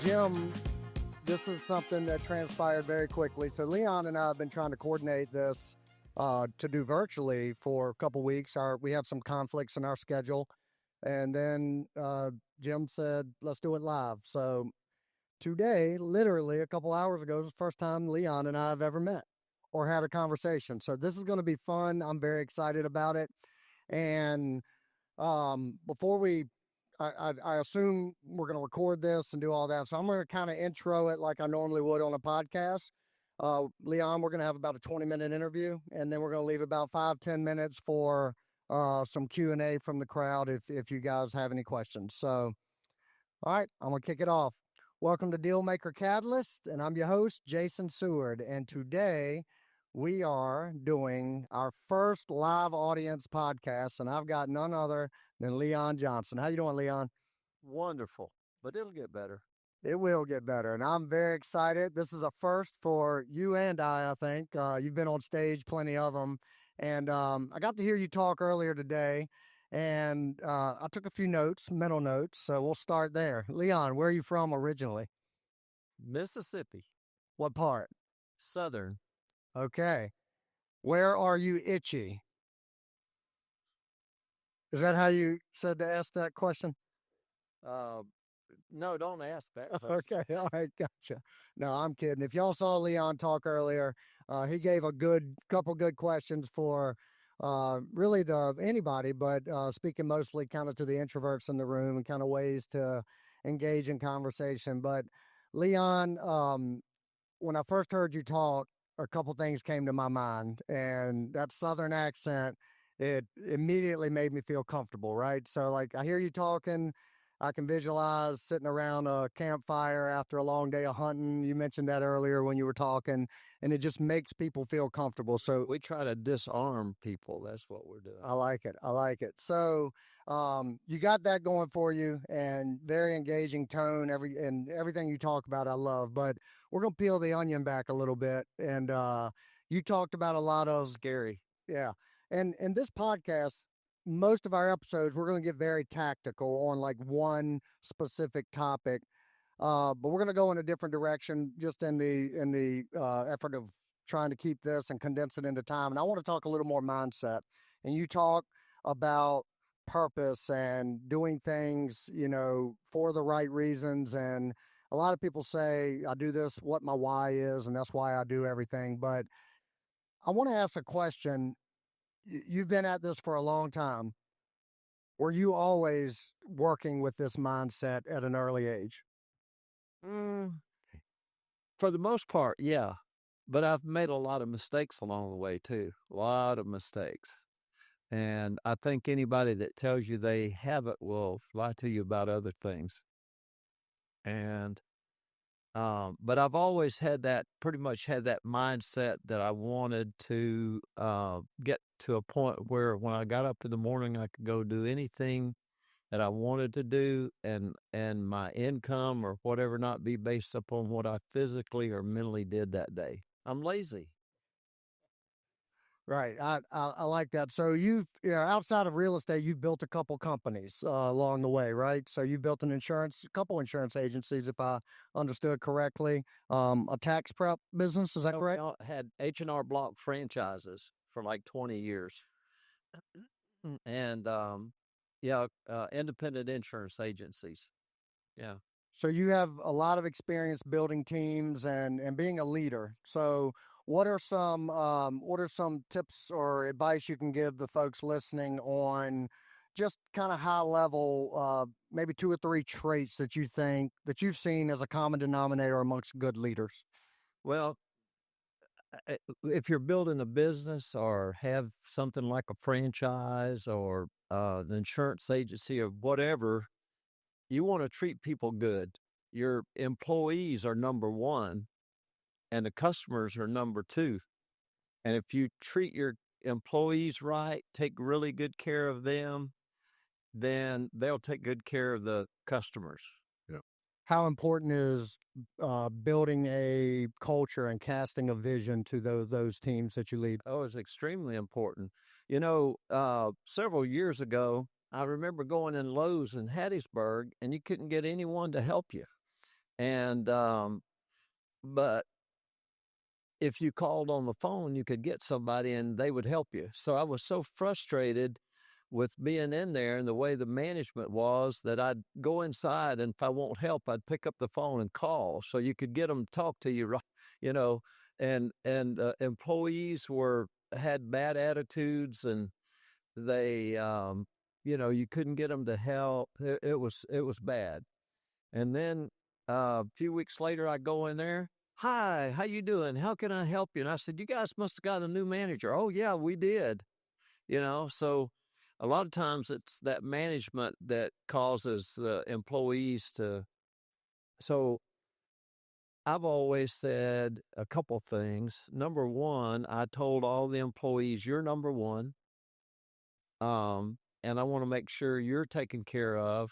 Jim, this is something that transpired very quickly. So Leon and I have been trying to coordinate this to do virtually for a couple weeks. We have some conflicts in our schedule. And then Jim said, let's do it live. So today, literally a couple hours ago, is the first time Leon and I have ever met or had a conversation. So this is going to be fun. I'm very excited about it. And before I assume we're going to record this and do all that. So I'm going to kind of intro it like I normally would on a podcast. Leon, we're going to have about a 20-minute interview, and then we're going to leave about 5-10 minutes for some Q&A from the crowd if you guys have any questions. So, all right, I'm going to kick it off. Welcome to Dealmaker Catalyst, and I'm your host, Jason Seward. And today we are doing our first live audience podcast, and I've got none other than Leon Johnson. How you doing, Leon? Wonderful, but it'll get better. It will get better, and I'm very excited. This is a first for you and I think. You've been on stage, plenty of them, and I got to hear you talk earlier today, and I took a few notes, mental notes, so we'll start there. Leon, where are you from originally? Mississippi. What part? Southern. Okay. Where are you itchy? Is that how you said to ask that question? No, don't ask that question. Okay, all right, gotcha. No, I'm kidding. If y'all saw Leon talk earlier, he gave a couple good questions for really anybody, but speaking mostly kind of to the introverts in the room and kind of ways to engage in conversation. But Leon, when I first heard you talk, a couple things came to my mind, and that Southern accent, it immediately made me feel comfortable, right? So like I hear you talking, I can visualize sitting around a campfire after a long day of hunting. You mentioned that earlier when you were talking, and it just makes people feel comfortable. So we try to disarm people. That's what we're doing. I like it. I like it. So you got that going for you, and very engaging tone. Everything you talk about, I love. But we're gonna peel the onion back a little bit, and you talked about a lot of scary. Yeah, and this podcast, most of our episodes, we're going to get very tactical on like one specific topic, but we're going to go in a different direction just in the effort of trying to keep this and condense it into time. And I want to talk a little more mindset. And you talk about purpose and doing things, for the right reasons. And a lot of people say, I do this, what my why is, and that's why I do everything. But I want to ask a question. You've been at this for a long time. Were you always working with this mindset at an early age? For the most part, yeah. But I've made a lot of mistakes along the way, too. A lot of mistakes. And I think anybody that tells you they have it will lie to you about other things. And but I've always pretty much had that mindset that I wanted to get to a point where when I got up in the morning, I could go do anything that I wanted to do, and my income or whatever not be based upon what I physically or mentally did that day. I'm lazy. Right. I like that. So outside of real estate, you've built a couple companies along the way, right? So you built a couple insurance agencies, if I understood correctly. A tax prep business, is that correct? I had H&R Block franchises for like 20 years. And independent insurance agencies. Yeah. So you have a lot of experience building teams and being a leader. So what are some tips or advice you can give the folks listening on just kind of high level, maybe 2 or 3 traits that you think that you've seen as a common denominator amongst good leaders? Well, if you're building a business or have something like a franchise or an insurance agency or whatever, you want to treat people good. Your employees are number 1 and the customers are number 2. And if you treat your employees right, take really good care of them, then they'll take good care of the customers. Yeah. How important is building a culture and casting a vision to those teams that you lead? Oh, it's extremely important. Several years ago, I remember going in Lowe's in Hattiesburg, and you couldn't get anyone to help you. And but if you called on the phone, you could get somebody and they would help you. So I was so frustrated with being in there and the way the management was that I'd go inside, and if I want help, I'd pick up the phone and call so you could get them to talk to you, you know. And employees had bad attitudes, and they you couldn't get them to help. It was bad. And then a few weeks later, I go in there. Hi, how you doing? How can I help you? And I said, you guys must have got a new manager. Oh yeah, we did. So a lot of times it's that management that causes the employees to. So I've always said a couple things. Number one, I told all the employees, you're number one. And I want to make sure you're taken care of.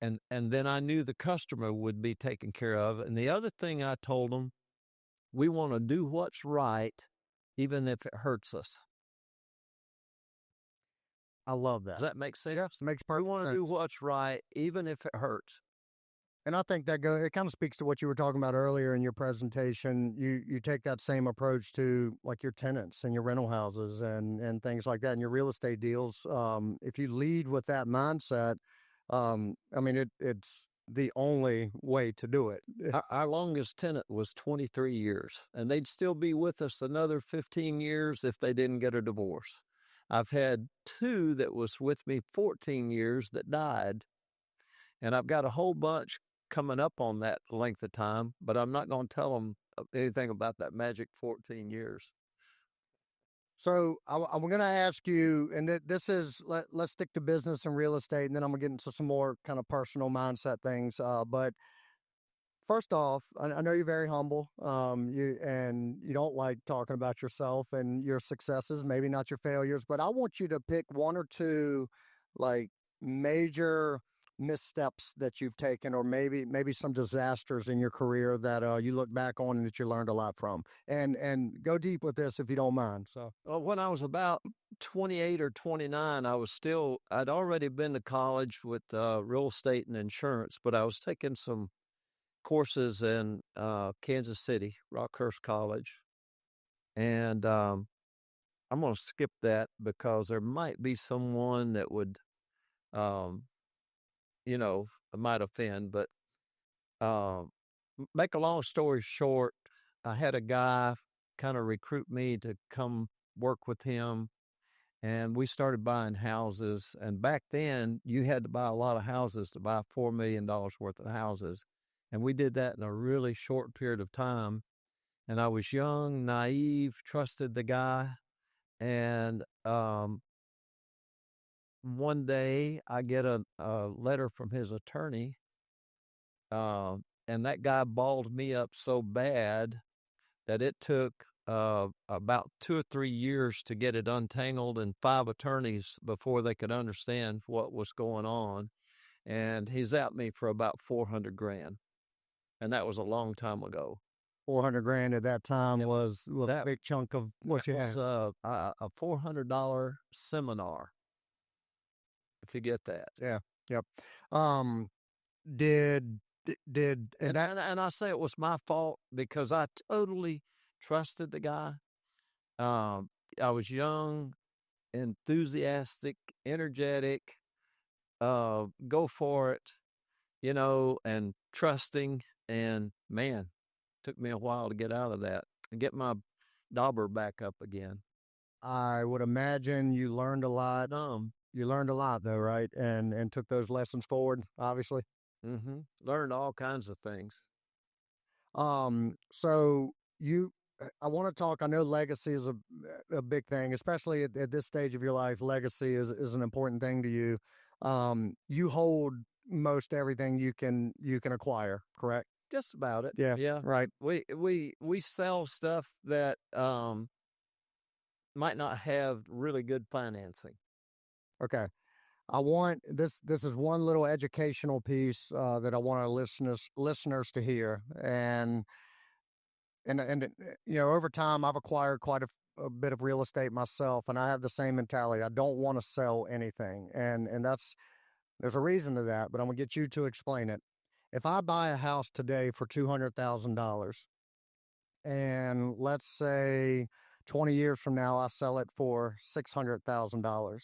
And then I knew the customer would be taken care of. And the other thing I told them, we want to do what's right, even if it hurts us. I love that. Does that make sense? Yes, it makes perfect sense. We want to do what's right, even if it hurts. And I think that it kind of speaks to what you were talking about earlier in your presentation. You take that same approach to like your tenants and your rental houses and things like that, and your real estate deals. If you lead with that mindset, it's the only way to do it. Our longest tenant was 23 years, and they'd still be with us another 15 years if they didn't get a divorce. I've had 2 that was with me 14 years that died, and I've got a whole bunch coming up on that length of time, but I'm not going to tell them anything about that magic 14 years. So I'm going to ask you, and this is, let's stick to business and real estate, and then I'm going to get into some more kind of personal mindset things. But first off, I know you're very humble, you don't like talking about yourself and your successes, maybe not your failures, but I want you to pick 1 or 2 like major missteps that you've taken, or maybe some disasters in your career that you look back on and that you learned a lot from, and go deep with this if you don't mind. So when I was about 28 or 29, I'd already been to college with real estate and insurance, but I was taking some courses in Kansas City, Rockhurst College. And I'm going to skip that because there might be someone that would might offend, but make a long story short, I had a guy kind of recruit me to come work with him, and we started buying houses. And back then, you had to buy a lot of houses to buy $4 million worth of houses. And we did that in a really short period of time. And I was young, naive, trusted the guy. And one day I get a letter from his attorney, and that guy balled me up so bad that it took about 2 or 3 years to get it untangled, and 5 attorneys before they could understand what was going on. And he's at me for about $400,000, and that was a long time ago. $400,000 at that time was a big chunk of what you had. It was a $400 seminar, if you get that. Yeah. Yep. And I say it was my fault because I totally trusted the guy. I was young, enthusiastic, energetic, go for it, and trusting. And man, took me a while to get out of that and get my dauber back up again. I would imagine you learned a lot. You learned a lot though, right? And took those lessons forward, obviously. Mm-hmm. Learned all kinds of things. So I want to talk, I know legacy is a big thing, especially at this stage of your life. Legacy is an important thing to you. You hold most everything you can acquire, correct? Just about it. Yeah. Right. We sell stuff that might not have really good financing. Okay. I want this is one little educational piece that I want our listeners to hear. And over time I've acquired quite a bit of real estate myself, and I have the same mentality. I don't want to sell anything. And there's a reason to that, but I'm going to get you to explain it. If I buy a house today for $200,000, and let's say 20 years from now I sell it for $600,000,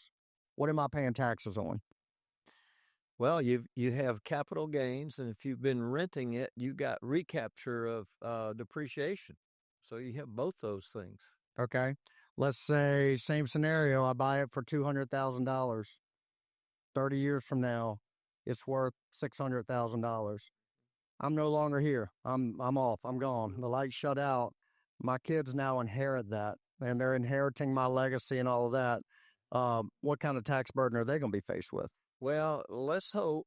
what am I paying taxes on? Well, you have capital gains, and if you've been renting it, you got recapture of depreciation. So you have both those things. Okay. Let's say, same scenario, I buy it for $200,000. 30 years from now, it's worth $600,000. I'm no longer here. I'm off. I'm gone. The lights shut out. My kids now inherit that, and they're inheriting my legacy and all of that. What kind of tax burden are they going to be faced with? Well, let's hope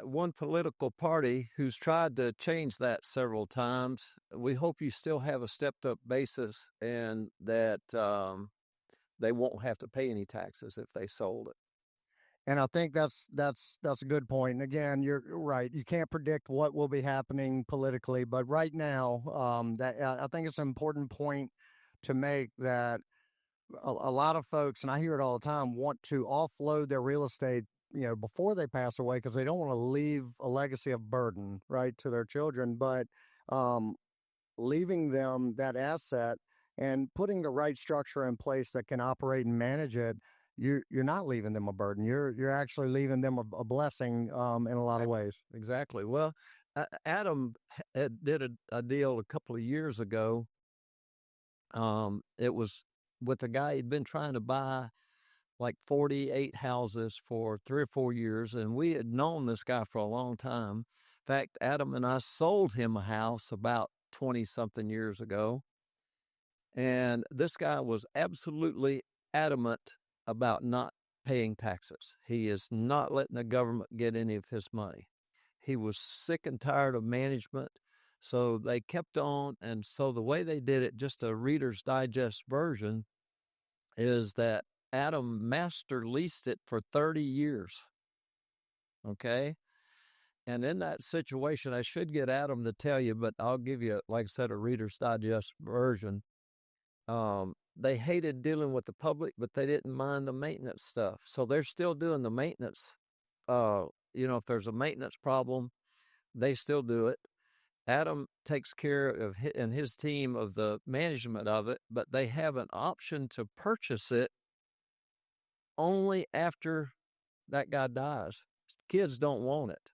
one political party who's tried to change that several times, we hope you still have a stepped up basis and that they won't have to pay any taxes if they sold it. And I think that's a good point. And again, you're right. You can't predict what will be happening politically, but right now, that I think it's an important point to make that a lot of folks, and I hear it all the time, want to offload their real estate, before they pass away because they don't want to leave a legacy of burden, right, to their children. But um, leaving them that asset and putting the right structure in place that can operate and manage it, you're not leaving them a burden. You're actually leaving them a blessing in a lot of ways. Exactly. Well, Adam did a deal a couple of years ago. It was with a guy he'd been trying to buy like 48 houses for 3 or 4 years, and we had known this guy for a long time. In fact, Adam and I sold him a house about 20-something years ago, and this guy was absolutely adamant about not paying taxes. He is not letting the government get any of his money. He was sick and tired of management, so they kept on, and so the way they did it, just a Reader's Digest version, is that Adam master leased it for 30 years. Okay. And in that situation, I should get Adam to tell you, but I'll give you, like I said, a Reader's Digest version. They hated dealing with the public, but they didn't mind the maintenance stuff. So they're still doing the maintenance. If there's a maintenance problem, they still do it. Adam takes care of and his team of the management of it, but they have an option to purchase it only after that guy dies. Kids don't want it,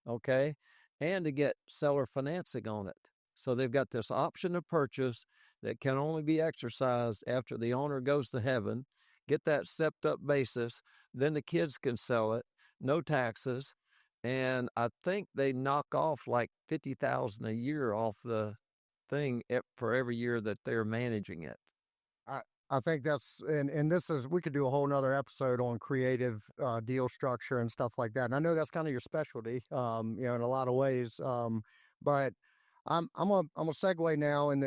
okay? And to get seller financing on it. So they've got this option to purchase that can only be exercised after the owner goes to heaven, get that stepped up basis, then the kids can sell it, no taxes, and I think they knock off like $50,000 a year off the thing for every year that they're managing it. I think that's, and this is, we could do a whole nother episode on creative deal structure and stuff like that. And I know that's kind of your specialty, in a lot of ways. But I'm a segue now in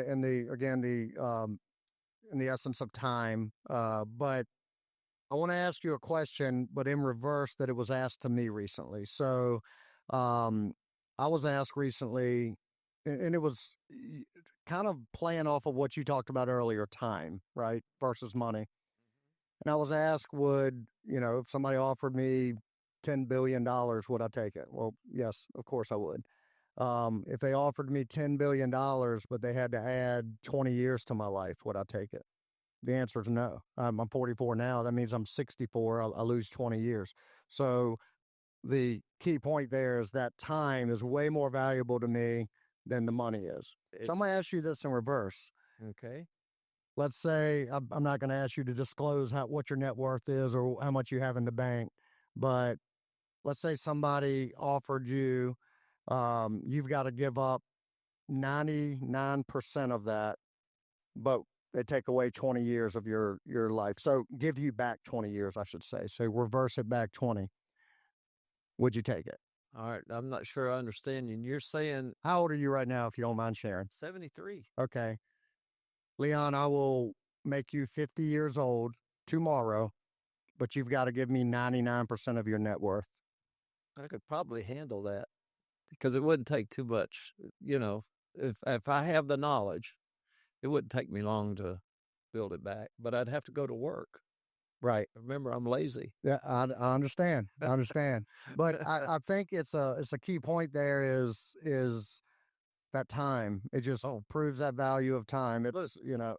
the essence of time. But I want to ask you a question, but in reverse, that it was asked to me recently. So, I was asked recently, and it was kind of playing off of what you talked about earlier, time, right, versus money. And I was asked, if somebody offered me $10 billion, would I take it? Well, yes, of course I would. If they offered me $10 billion, but they had to add 20 years to my life, would I take it? The answer is no. I'm 44 now. That means I'm 64. I lose 20 years. So the key point there is that time is way more valuable to me than the money is. So I'm going to ask you this in reverse. Okay. Let's say I'm not going to ask you to disclose what your net worth is or how much you have in the bank, but let's say somebody offered you, you've got to give up 99% of that, but they take away 20 years of your life. So give you back 20 years, I should say. So reverse it back 20. Would you take it? All right. I'm not sure I understand you. You're saying, how old are you right now, if you don't mind sharing? 73. Okay. Leon, I will make you 50 years old tomorrow, but you've got to give me 99% of your net worth. I could probably handle that because it wouldn't take too much. If I have the knowledge, it wouldn't take me long to build it back, but I'd have to go to work. Right. Remember, I'm lazy. Yeah, I understand. I understand. But I think it's a key point there is that time. It just Oh, proves that value of time. look,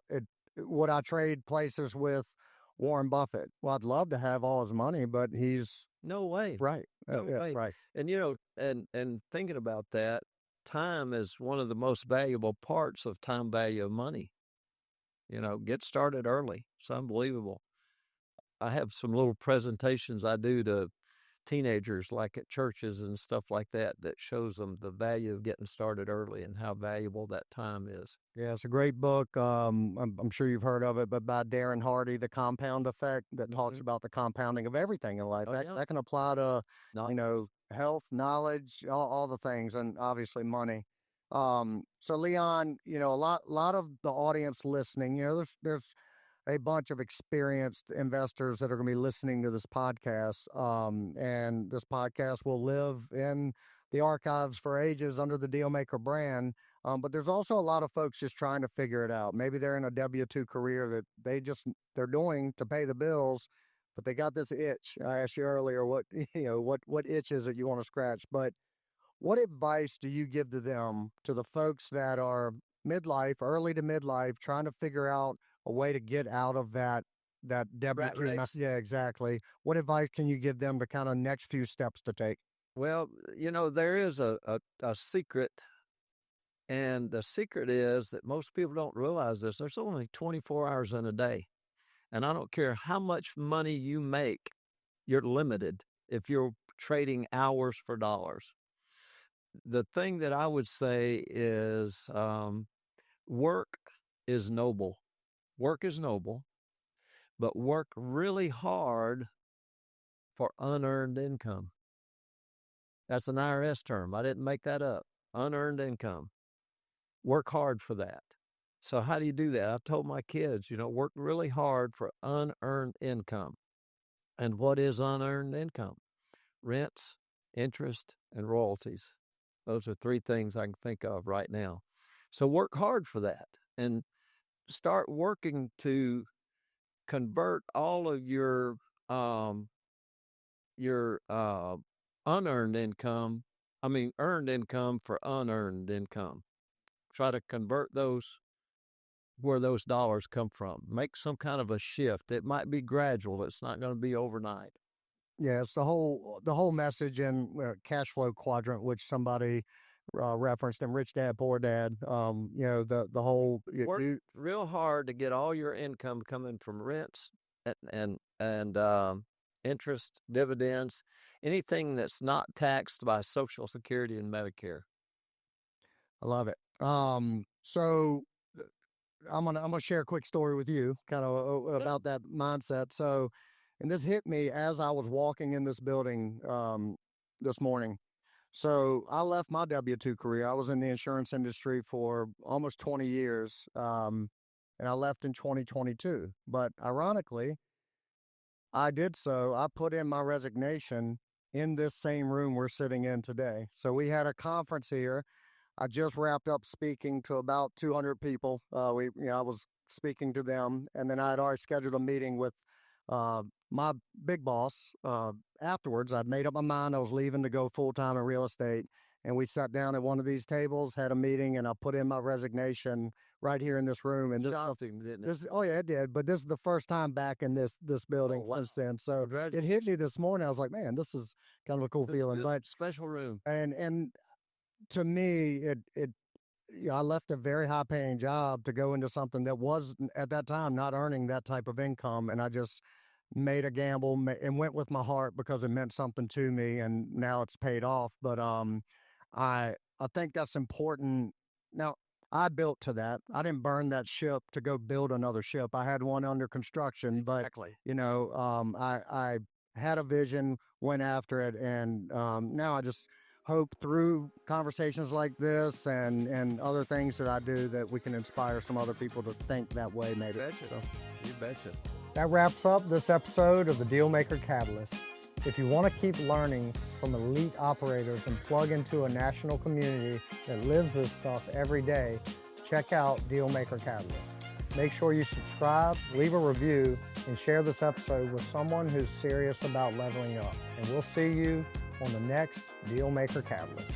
It's, would I trade places with Warren Buffett? Well, I'd love to have all his money, but he's no way. right. No Yeah, way. right. And and thinking about that, time is one of the most valuable parts of time value of money. Get started early. It's unbelievable. I have some little presentations I do to teenagers, like at churches and stuff like that shows them the value of getting started early and how valuable that time is. Yeah, it's a great book. I'm sure you've heard of it, but by Darren Hardy, The Compound Effect, that talks about the compounding of everything in life. Oh, That yeah. that can apply to, Not health, knowledge, all the things, and obviously money. So Leon, a lot of the audience listening, there's a bunch of experienced investors that are going to be listening to this podcast. And this podcast will live in the archives for ages under the Dealmaker brand. But there's also a lot of folks just trying to figure it out. Maybe they're in a W-2 career that they're doing to pay the bills, but they got this itch. I asked you earlier what itch is it you want to scratch, but what advice do you give to them, to the folks that are midlife, early to midlife, trying to figure out a way to get out of that W-2? race. Yeah, exactly. What advice can you give them to kind of next few steps to take? Well, there is a secret, and the secret is that most people don't realize this. There's only 24 hours in a day, and I don't care how much money you make, you're limited if you're trading hours for dollars. The thing that I would say is work is noble. Work is noble, but work really hard for unearned income. That's an IRS term. I didn't make that up. Unearned income. Work hard for that. So how do you do that? I told my kids, work really hard for unearned income. And what is unearned income? Rents, interest, and royalties. Those are three things I can think of right now. So work hard for that and start working to convert all of your unearned income, earned income for unearned income. Try to convert those where those dollars come from. Make some kind of a shift. It might be gradual. It's not going to be overnight. Yeah, it's the whole message in cash flow quadrant, which somebody referenced in Rich Dad Poor Dad. The whole Work real hard to get all your income coming from rents and interest, dividends, anything that's not taxed by Social Security and Medicare. I love it. So I'm gonna share a quick story with you, kind of about that mindset. So, and this hit me as I was walking in this building this morning. So I left my W-2 career. I was in the insurance industry for almost 20 years, and I left in 2022. But ironically, I did so. I put in my resignation in this same room we're sitting in today. So we had a conference here. I just wrapped up speaking to about 200 people. I was speaking to them, and then I had already scheduled a meeting with my big boss. Afterwards, I'd made up my mind I was leaving to go full time in real estate, and we sat down at one of these tables, had a meeting, and I put in my resignation right here in this room. And oh yeah, it did. But this is the first time back in this building since then. So it hit me this morning. I was like, man, this is kind of a cool feeling. But special room. And to me, I left a very high paying job to go into something that was at that time not earning that type of income. And I just made a gamble and went with my heart because it meant something to me, and now it's paid off. But I think that's important. Now, I built to that. I didn't burn that ship to go build another ship. I had one under construction, but Exactly. I had a vision, went after it, and now I just hope through conversations like this and other things that I do that we can inspire some other people to think that way, maybe. You betcha. That wraps up this episode of the Dealmaker Catalyst. If you want to keep learning from elite operators and plug into a national community that lives this stuff every day, check out Dealmaker Catalyst. Make sure you subscribe, leave a review, and share this episode with someone who's serious about leveling up. And we'll see you on the next Dealmaker Catalyst.